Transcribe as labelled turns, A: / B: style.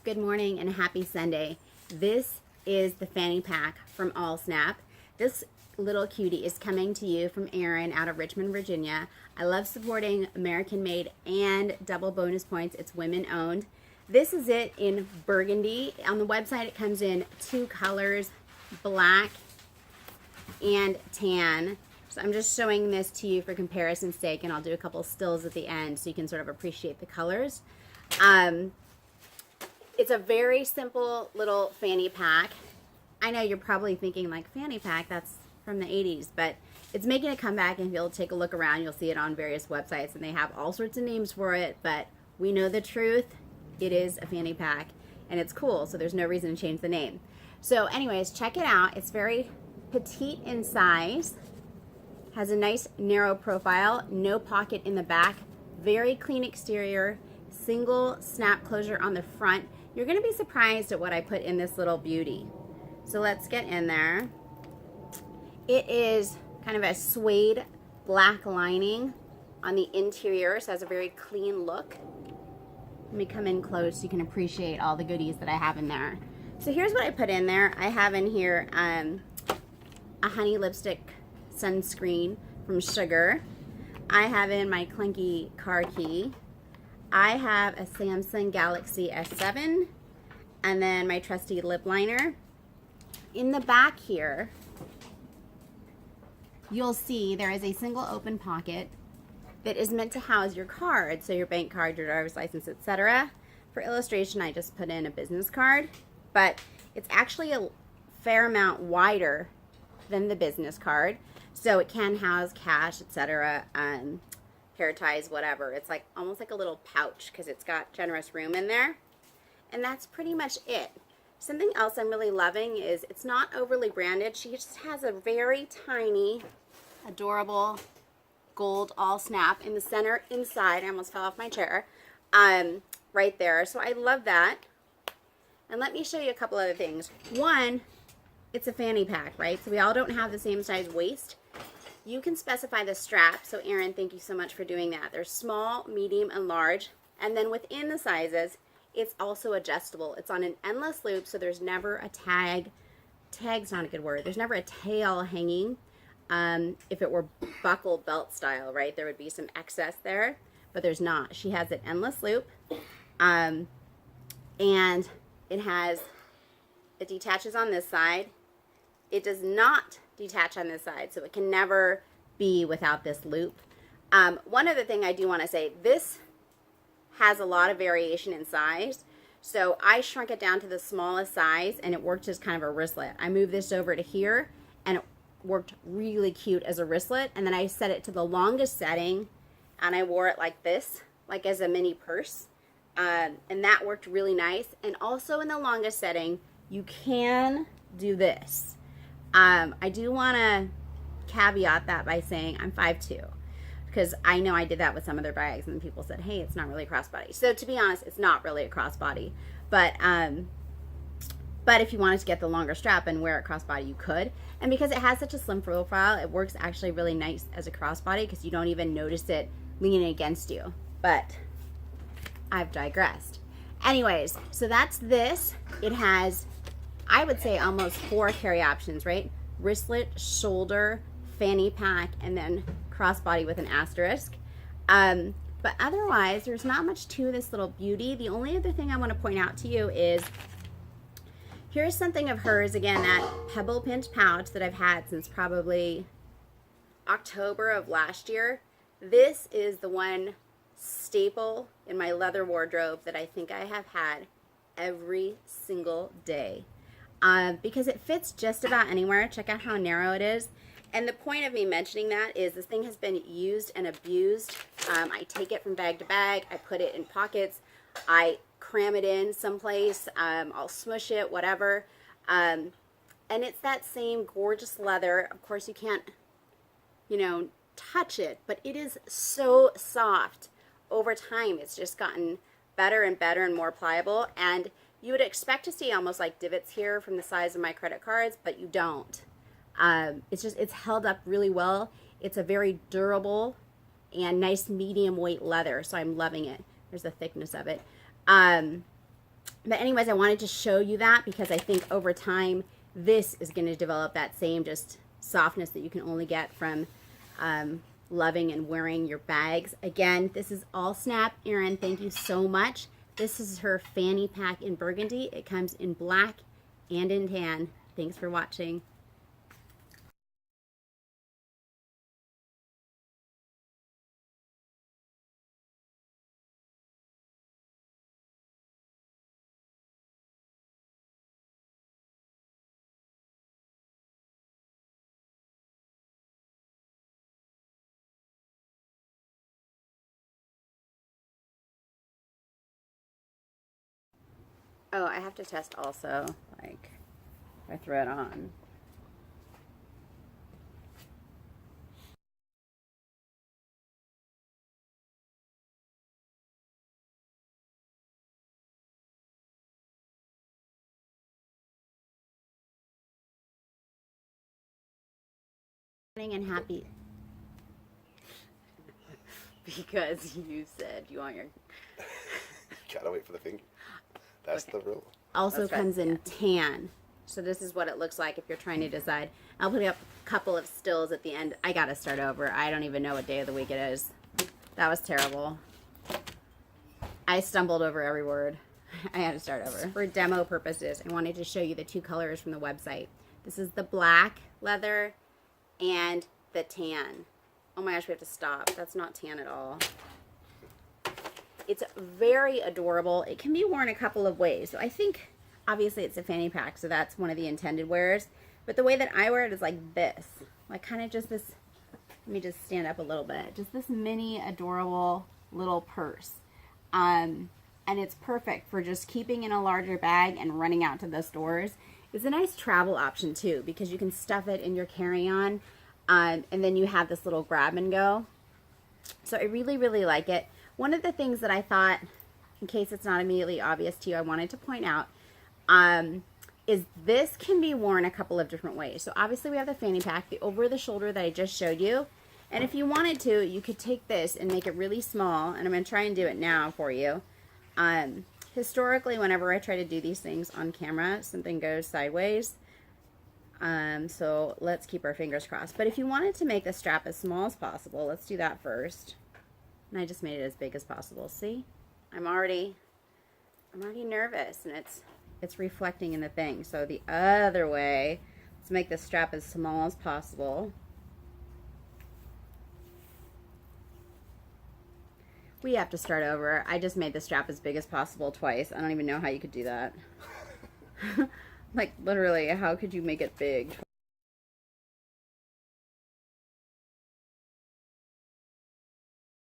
A: good morning, and happy Sunday. This is the fanny pack from Allsnap. This little cutie is coming to you from Erin out of Richmond, Virginia. I love supporting American-made and double bonus points. It's women-owned. This is it in burgundy. On the website, it comes in two colors, black and tan. So I'm just showing this to you for comparison's sake, and I'll do a couple stills at the end so you can sort of appreciate the colors. It's a very simple little fanny pack. I know you're probably thinking like, fanny pack, that's from the 80s, but it's making a comeback, and if you'll take a look around, you'll see it on various websites, and they have all sorts of names for it, but we know the truth. It is a fanny pack, and it's cool, so there's no reason to change the name. So anyways, check it out. It's very petite in size, has a nice narrow profile, no pocket in the back, very clean exterior, single snap closure on the front. You're going to be surprised at what I put in this little beauty. So let's get in there. It is kind of a suede black lining on the interior, so it has a very clean look. Let me come in close so you can appreciate all the goodies that I have in there. So here's what I put in there. I have in here a honey lipstick sunscreen from Sugar. I have in my clunky car key. I have a Samsung Galaxy S7, and then my trusty lip liner. In the back here, you'll see there is a single open pocket that is meant to house your cards, so your bank card, your driver's license, etc. For illustration, I just put in a business card, but it's actually a fair amount wider than the business card, so it can house cash, etc., hair ties, whatever. It's like almost like a little pouch because it's got generous room in there. And that's pretty much it. Something else I'm really loving is it's not overly branded. She just has a very tiny, adorable gold Allsnap in the center inside. I almost fell off my chair. Right there. So I love that. And let me show you a couple other things. One, it's a fanny pack, right? So we all don't have the same size waist. You can specify the strap. So Erin, thank you so much for doing that. There's small, medium, and large. And then within the sizes, it's also adjustable. It's on an endless loop, so there's never a tag. Tag's not a good word. There's never a tail hanging. If it were buckle belt style, right, there would be some excess there, but there's not. She has an endless loop, and it detaches on this side. It does not detach on this side, so it can never be without this loop. One other thing I do want to say, this has a lot of variation in size, so I shrunk it down to the smallest size, and it worked as kind of a wristlet. I moved this over to here, and it worked really cute as a wristlet, and then I set it to the longest setting, and I wore it like this, like as a mini purse, and that worked really nice. And also in the longest setting, you can do this. I do want to caveat that by saying I'm 5'2", because I know I did that with some of their bags, and people said, hey, it's not really a crossbody. So to be honest, it's not really a crossbody, but if you wanted to get the longer strap and wear it crossbody, you could. And because it has such a slim profile, it works actually really nice as a crossbody because you don't even notice it leaning against you. But I've digressed. Anyways, so that's this. It has, I would say, almost 4 carry options, right? Wristlet, shoulder, fanny pack, and then crossbody with an asterisk. But otherwise, there's not much to this little beauty. The only other thing I want to point out to you is, here's something of hers, again, that pebble pinch pouch that I've had since probably October of last year. This is the one staple in my leather wardrobe that I think I have had every single day. Because it fits just about anywhere. Check out how narrow it is. And the point of me mentioning that is this thing has been used and abused. I take it from bag to bag. I put it in pockets. I cram it in someplace. I'll smush it, whatever. And it's that same gorgeous leather. Of course, you can't, touch it, but it is so soft. Over time, it's just gotten better and better and more pliable. And you would expect to see almost like divots here from the size of my credit cards, but you don't. It's held up really well. It's a very durable and nice medium weight leather, so I'm loving it. There's the thickness of it. But anyways, I wanted to show you that because I think over time, this is going to develop that same just softness that you can only get from loving and wearing your bags. Again, this is all snap. Erin, thank you so much. This is her fanny pack in burgundy. It comes in black and in tan. Thanks for watching. Oh, I have to test also, like, if I throw it on. And happy. Because you said you want your...
B: Gotta wait for the finger. That's okay. The rule.
A: Also comes in tan. So this is what it looks like if you're trying to decide. I'll put up a couple of stills at the end. I gotta start over. I don't even know what day of the week it is. That was terrible. I stumbled over every word. I had to start over. For demo purposes, I wanted to show you the two colors from the website. This is the black leather and the tan. Oh my gosh, we have to stop. That's not tan at all. It's very adorable. It can be worn a couple of ways. So I think, obviously it's a fanny pack, so that's one of the intended wears. But the way that I wear it is like this. Like kind of just this, let me just stand up a little bit. Just this mini adorable little purse. And it's perfect for just keeping in a larger bag and running out to the stores. It's a nice travel option too, because you can stuff it in your carry-on. And then you have this little grab and go. So I really, really like it. One of the things that I thought, in case it's not immediately obvious to you, I wanted to point out, is this can be worn a couple of different ways. So obviously we have the fanny pack, the over the shoulder that I just showed you. And if you wanted to, you could take this and make it really small. And I'm going to try and do it now for you. Historically, whenever I try to do these things on camera, something goes sideways. So let's keep our fingers crossed. But if you wanted to make the strap as small as possible, let's do that first. And I just made it as big as possible. See? I'm already nervous, and it's reflecting in the thing. So the other way, let's make the strap as small as possible. We have to start over. I just made the strap as big as possible twice. I don't even know how you could do that. Like, literally, how could you make it big